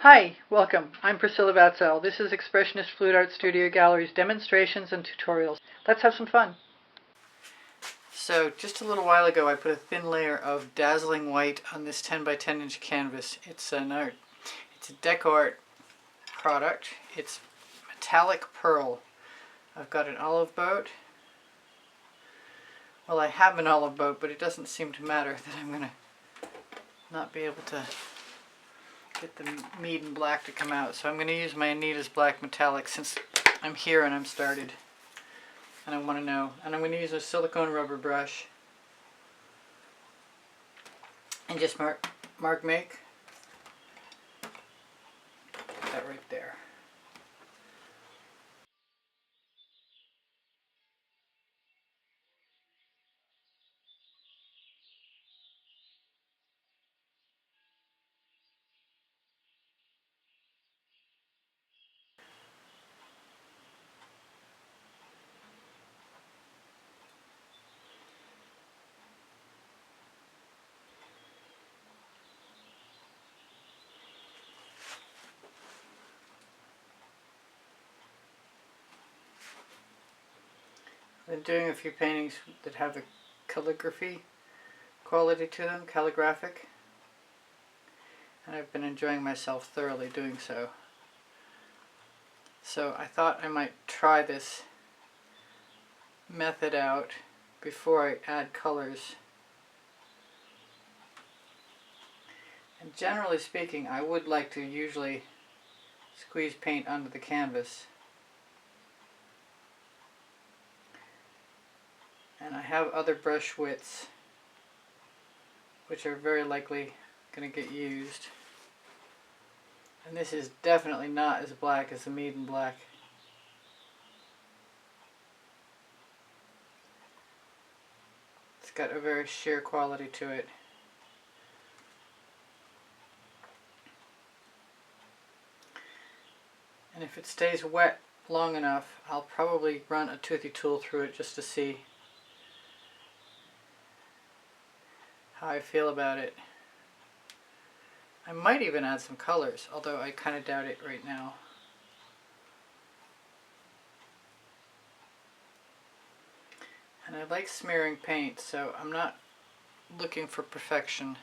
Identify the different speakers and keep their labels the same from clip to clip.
Speaker 1: Hi, welcome. I'm Priscilla Batzell. This is Expressionist Fluid Art Studio Gallery's demonstrations and tutorials. Let's have some fun. So just a little while ago I put a thin layer of dazzling white on this 10 by 10 inch canvas. It's a Deco Art product. It's metallic pearl. I've got an olive boat. Well, I have an olive boat, but it doesn't seem to matter that I'm going to not be able to get the mead and black to come out. So I'm going to use my Anita's Black Metallic since I'm here and I'm started and I want to know. And I'm going to use a silicone rubber brush and just mark make. Put that right there. I've been doing a few paintings that have a calligraphy quality to them, calligraphic, and I've been enjoying myself thoroughly doing so. So I thought I might try this method out before I add colors. And generally speaking, I would like to usually squeeze paint onto the canvas. And I have other brush widths which are very likely going to get used. And this is definitely not as black as the mead and black. It's got a very sheer quality to it. And if it stays wet long enough, I'll probably run a toothy tool through it just to see how I feel about it. I might even add some colors, although I kind of doubt it right now. And I like smearing paint, so I'm not looking for perfection.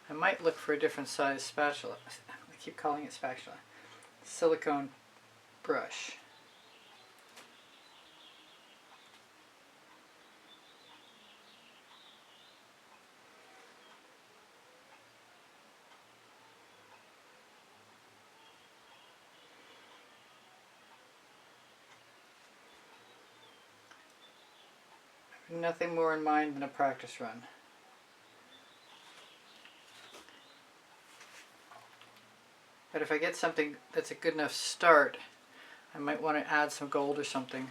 Speaker 1: I might look for a different size spatula. I keep calling it spatula. Silicone brush. Nothing more in mind than a practice run. But if I get something that's a good enough start, I might want to add some gold or something.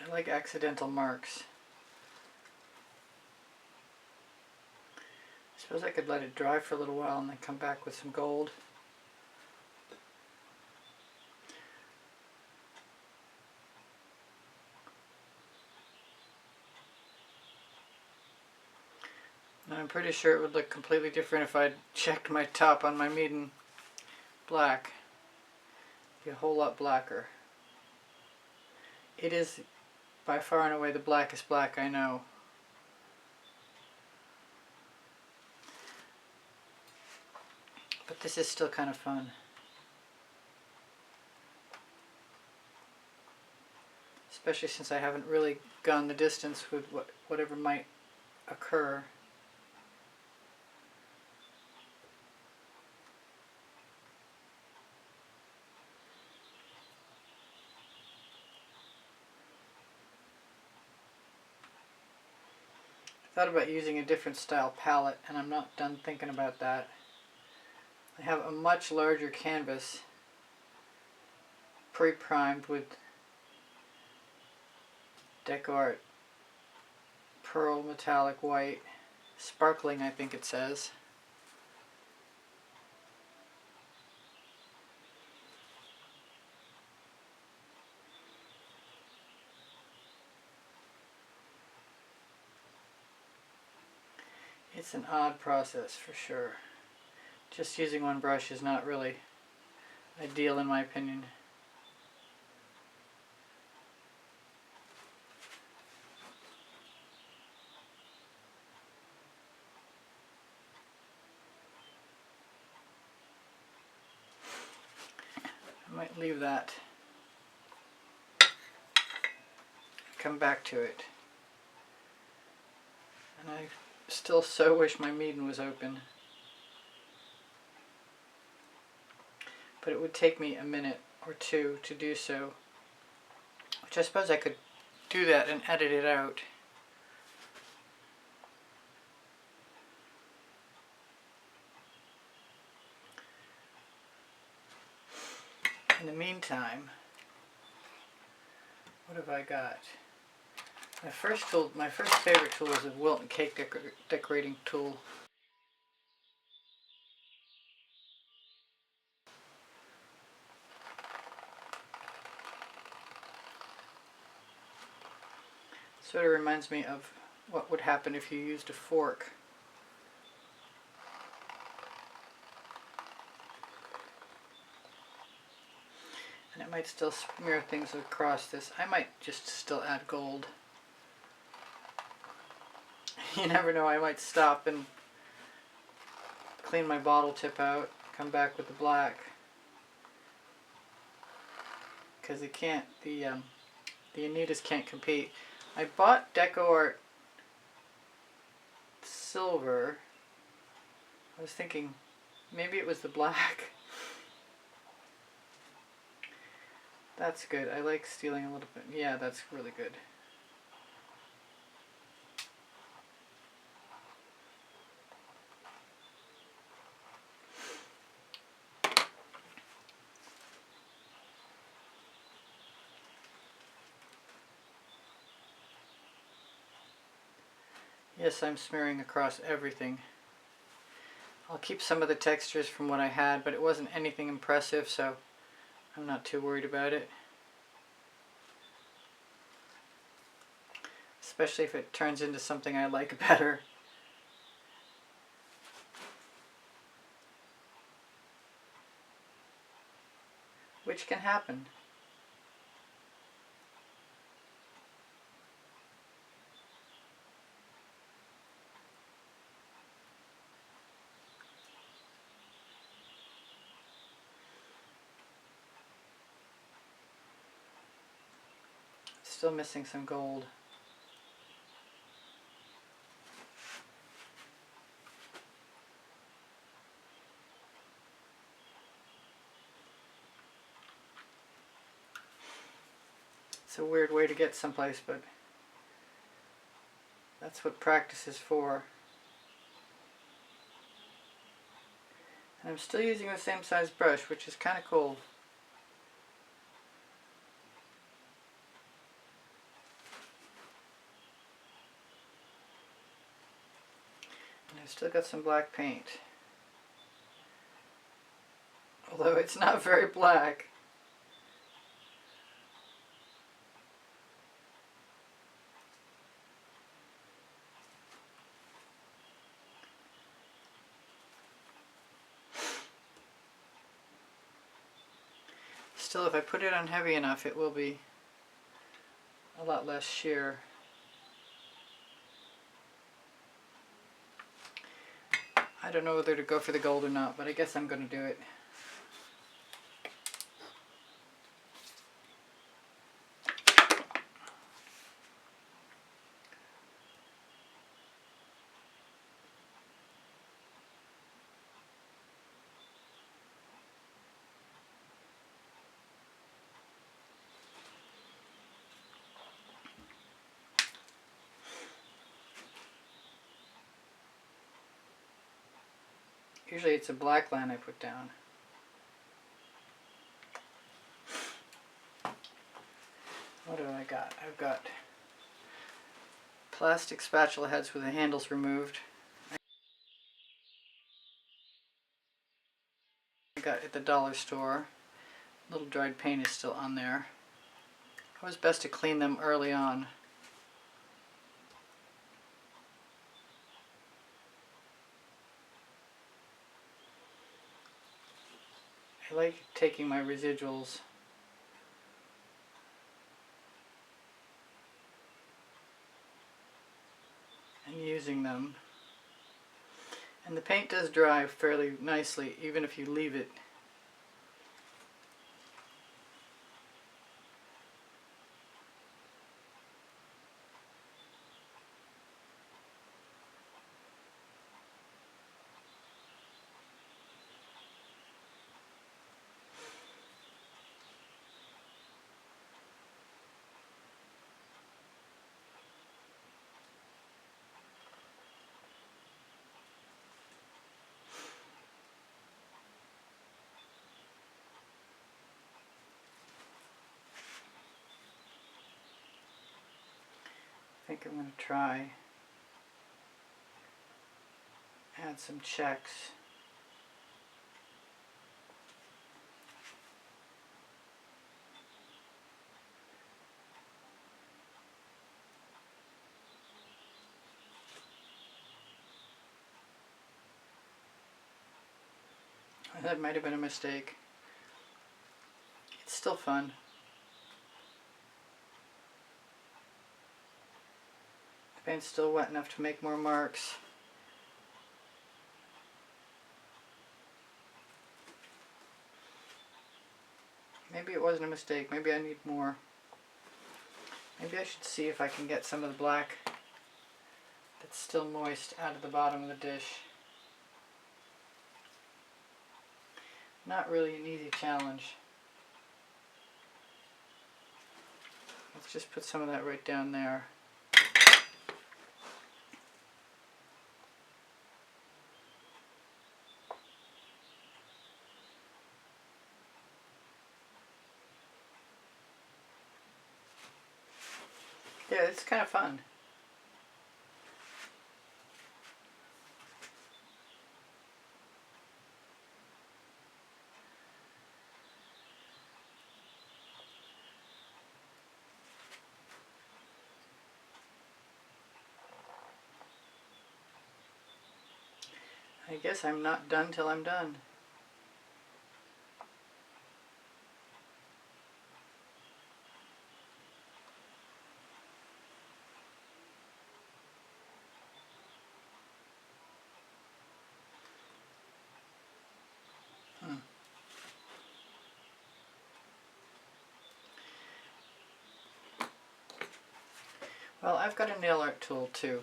Speaker 1: I like accidental marks. I suppose I could let it dry for a little while and then come back with some gold. And I'm pretty sure it would look completely different if I'd checked my top on my mead and black. It'd be a whole lot blacker. It is by far and away the blackest black I know. But this is still kind of fun. Especially since I haven't really gone the distance with whatever might occur. I thought about using a different style palette, and I'm not done thinking about that. I have a much larger canvas pre-primed with Deco Art pearl metallic white. Sparkling, I think it says. It's an odd process for sure. Just using one brush is not really ideal in my opinion. I might leave that. Come back to it. And I still so wish my Meeden was open. But it would take me a minute or two to do so. Which I suppose I could do that and edit it out. In the meantime, what have I got? My first favorite tool is a Wilton cake decorating tool. Sort of reminds me of what would happen if you used a fork. And it might still smear things across this. I might just still add gold. You never know, I might stop and clean my bottle tip out, come back with the black. Because it can't, the Anitas can't compete. I bought DecoArt silver. I was thinking maybe it was the black. That's good. I like stealing a little bit. Yeah, that's really good. Yes, I'm smearing across everything. I'll keep some of the textures from what I had, but it wasn't anything impressive, so I'm not too worried about it. Especially if it turns into something I like better. Which can happen. Still missing some gold. It's a weird way to get someplace, but that's what practice is for. And I'm still using the same size brush, which is kind of cool. And I've still got some black paint. Although it's not very black. Still, if I put it on heavy enough, it will be a lot less sheer. I don't know whether to go for the gold or not, but I guess I'm going to do it. Usually it's a black line I put down. What do I got? I've got plastic spatula heads with the handles removed. I got at the dollar store. A little dried paint is still on there. It was best to clean them early on. I like taking my residuals and using them. And the paint does dry fairly nicely even if you leave it. I think I'm going to try add some checks. That might have been a mistake. It's still fun. The paint's still wet enough to make more marks. Maybe it wasn't a mistake. Maybe I need more. Maybe I should see if I can get some of the black that's still moist out of the bottom of the dish. Not really an easy challenge. Let's just put some of that right down there. Yeah, it's kind of fun. I guess I'm not done till I'm done. Well, I've got a nail art tool too.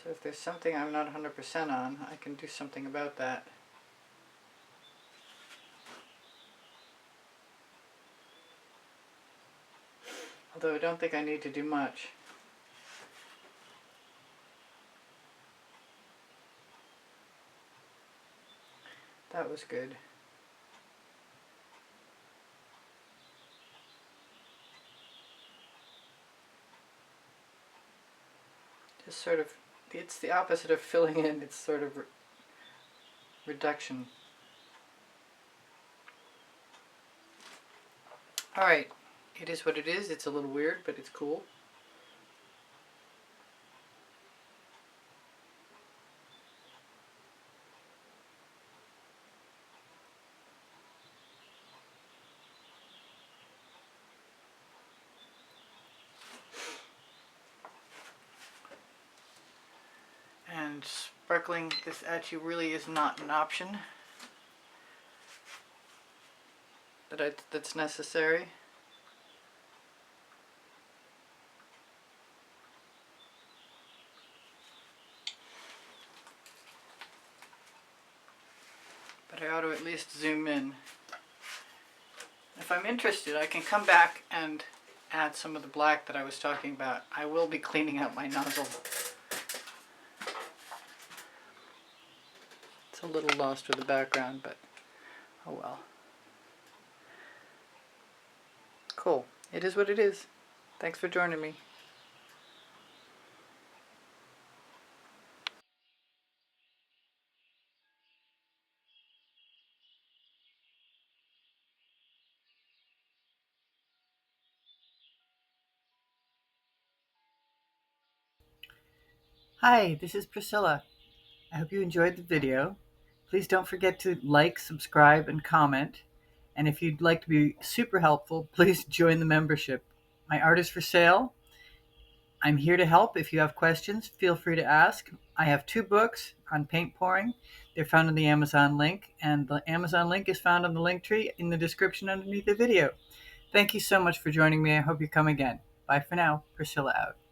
Speaker 1: So if there's something I'm not 100% on, I can do something about that. Although I don't think I need to do much. That was good. Just sort of, it's the opposite of filling in, it's sort of reduction. Alright, it is what it is. It's a little weird, but it's cool. And sparkling this at you really is not an option that's necessary. But I ought to at least zoom in. If I'm interested, I can come back and add some of the black that I was talking about. I will be cleaning out my nozzle. It's a little lost with the background, but oh well. Cool. It is what it is. Thanks for joining me. Hi, this is Priscilla. I hope you enjoyed the video. Please don't forget to like, subscribe, and comment. And if you'd like to be super helpful, please join the membership. My art is for sale. I'm here to help. If you have questions, feel free to ask. I have 2 books on paint pouring. They're found in the Amazon link, and the Amazon link is found on the link tree in the description underneath the video. Thank you so much for joining me. I hope you come again. Bye for now. Priscilla out.